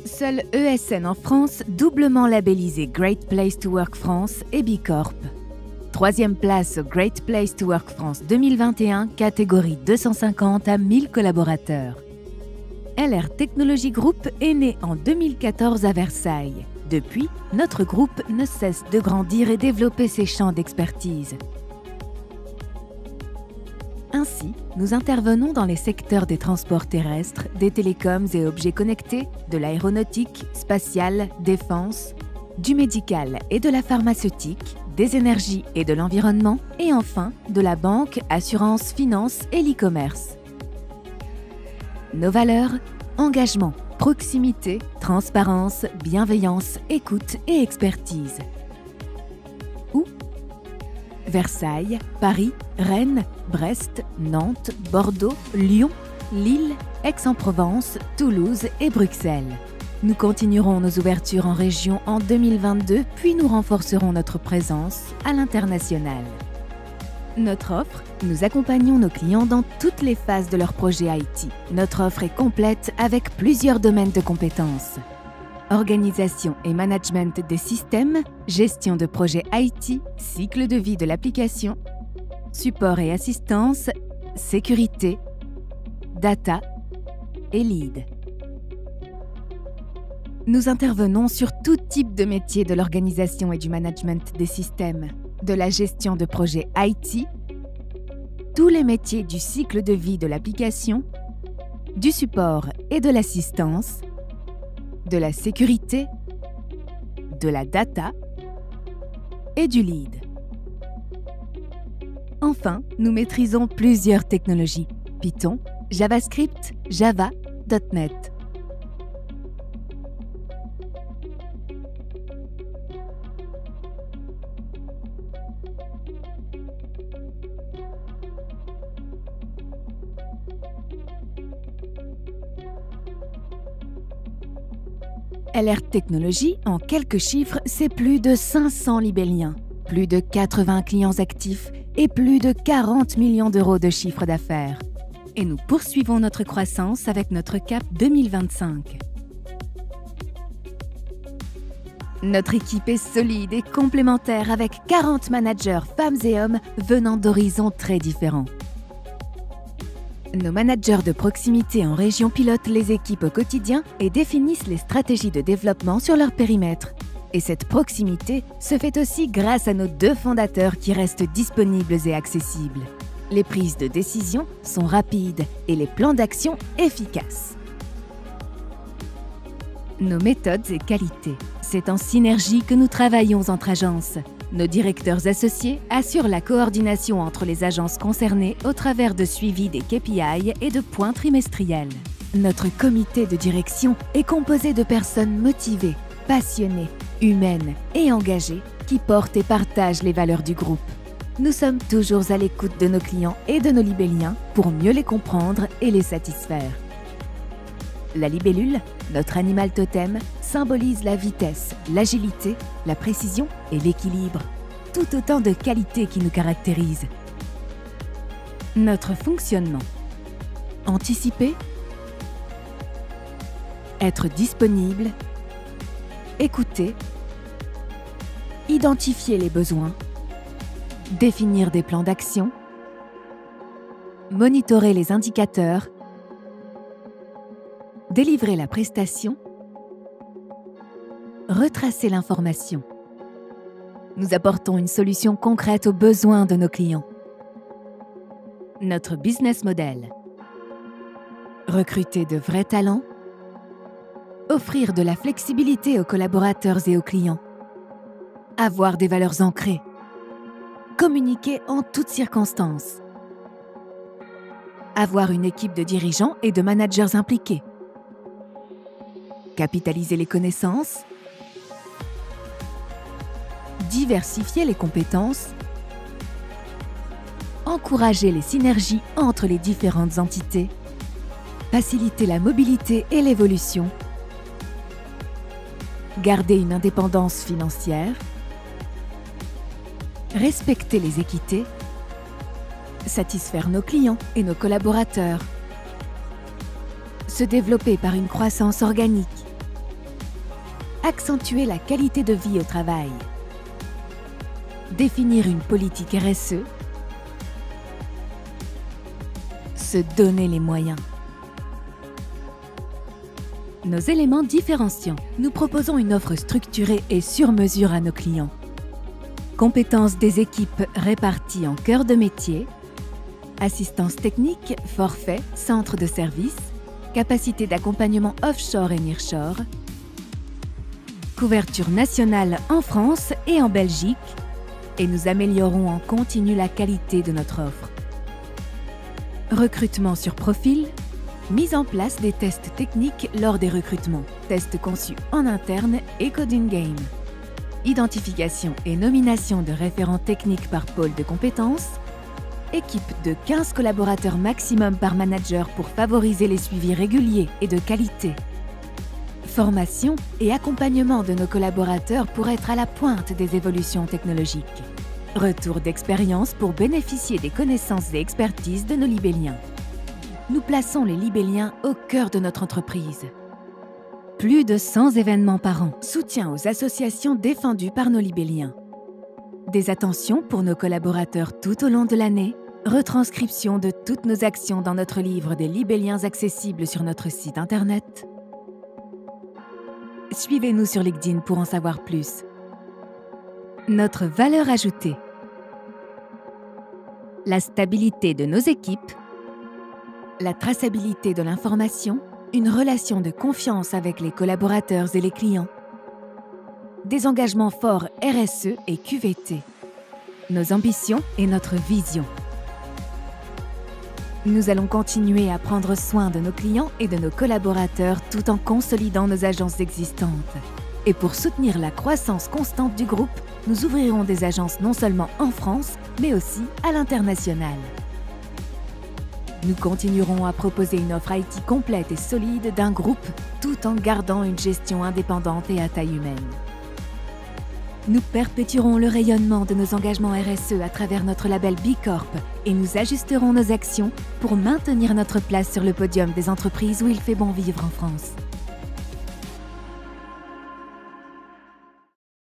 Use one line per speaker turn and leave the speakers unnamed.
Seule ESN en France, doublement labellisée Great Place to Work France et Bicorp. 3e place au Great Place to Work France 2021, catégorie 250 à 1000 collaborateurs. LR Technology Group est né en 2014 à Versailles. Depuis, notre groupe ne cesse de grandir et développer ses champs d'expertise. Ainsi, nous intervenons dans les secteurs des transports terrestres, des télécoms et objets connectés, de l'aéronautique, spatiale, défense, du médical et de la pharmaceutique, des énergies et de l'environnement, et enfin de la banque, assurance, finance et l'e-commerce. Nos valeurs, engagement, proximité, transparence, bienveillance, écoute et expertise. Où ? Versailles, Paris, Rennes, Brest, Nantes, Bordeaux, Lyon, Lille, Aix-en-Provence, Toulouse et Bruxelles. Nous continuerons nos ouvertures en région en 2022, puis nous renforcerons notre présence à l'international. Notre offre, nous accompagnons nos clients dans toutes les phases de leur projet IT. Notre offre est complète avec plusieurs domaines de compétences. Organisation et management des systèmes, gestion de projets IT, cycle de vie de l'application, support et assistance, sécurité, data et lead. Nous intervenons sur tout type de métier de l'organisation et du management des systèmes, de la gestion de projets IT, tous les métiers du cycle de vie de l'application, du support et de l'assistance, de la sécurité, de la data et du lead. Enfin, nous maîtrisons plusieurs technologies: Python, JavaScript, Java, .NET. LR Technology, en quelques chiffres, c'est plus de 500 libelliens, plus de 80 clients actifs et plus de 40 millions d'euros de chiffre d'affaires. Et nous poursuivons notre croissance avec notre cap 2025. Notre équipe est solide et complémentaire avec 40 managers, femmes et hommes, venant d'horizons très différents. Nos managers de proximité en région pilotent les équipes au quotidien et définissent les stratégies de développement sur leur périmètre. Et cette proximité se fait aussi grâce à nos 2 fondateurs qui restent disponibles et accessibles. Les prises de décision sont rapides et les plans d'action efficaces. Nos méthodes et qualités. C'est en synergie que nous travaillons entre agences. Nos directeurs associés assurent la coordination entre les agences concernées au travers de suivi des KPI et de points trimestriels. Notre comité de direction est composé de personnes motivées, passionnées, humaines et engagées qui portent et partagent les valeurs du groupe. Nous sommes toujours à l'écoute de nos clients et de nos libelliens pour mieux les comprendre et les satisfaire. La libellule, notre animal totem, symbolise la vitesse, l'agilité, la précision et l'équilibre, tout autant de qualités qui nous caractérisent. Notre fonctionnement. Anticiper, être disponible, écouter, identifier les besoins, définir des plans d'action, monitorer les indicateurs, délivrer la prestation, retracer l'information. Nous apportons une solution concrète aux besoins de nos clients. Notre business model. Recruter de vrais talents, offrir de la flexibilité aux collaborateurs et aux clients, avoir des valeurs ancrées, communiquer en toutes circonstances, avoir une équipe de dirigeants et de managers impliqués, capitaliser les connaissances, diversifier les compétences, encourager les synergies entre les différentes entités, faciliter la mobilité et l'évolution, garder une indépendance financière, respecter les équités, satisfaire nos clients et nos collaborateurs, se développer par une croissance organique, accentuer la qualité de vie au travail, définir une politique RSE, se donner les moyens. Nos éléments différenciants, nous proposons une offre structurée et sur mesure à nos clients. Compétences des équipes réparties en cœur de métier, assistance technique, forfait, centre de service, capacité d'accompagnement offshore et nearshore, couverture nationale en France et en Belgique, et nous améliorons en continu la qualité de notre offre. Recrutement sur profil, mise en place des tests techniques lors des recrutements, tests conçus en interne et coding game. Identification et nomination de référents techniques par pôle de compétences, équipe de 15 collaborateurs maximum par manager pour favoriser les suivis réguliers et de qualité. Formation et accompagnement de nos collaborateurs pour être à la pointe des évolutions technologiques. Retour d'expérience pour bénéficier des connaissances et expertises de nos libelliens. Nous plaçons les libelliens au cœur de notre entreprise. Plus de 100 événements par an, soutien aux associations défendues par nos libelliens. Des attentions pour nos collaborateurs tout au long de l'année, retranscription de toutes nos actions dans notre livre des libelliens accessibles sur notre site internet. Suivez-nous sur LinkedIn pour en savoir plus. Notre valeur ajoutée. La stabilité de nos équipes, la traçabilité de l'information, une relation de confiance avec les collaborateurs et les clients, des engagements forts RSE et QVT, nos ambitions et notre vision. Nous allons continuer à prendre soin de nos clients et de nos collaborateurs tout en consolidant nos agences existantes. Et pour soutenir la croissance constante du groupe, nous ouvrirons des agences non seulement en France, mais aussi à l'international. Nous continuerons à proposer une offre IT complète et solide d'un groupe, tout en gardant une gestion indépendante et à taille humaine. Nous perpétuerons le rayonnement de nos engagements RSE à travers notre label B Corp et nous ajusterons nos actions pour maintenir notre place sur le podium des entreprises où il fait bon vivre en France.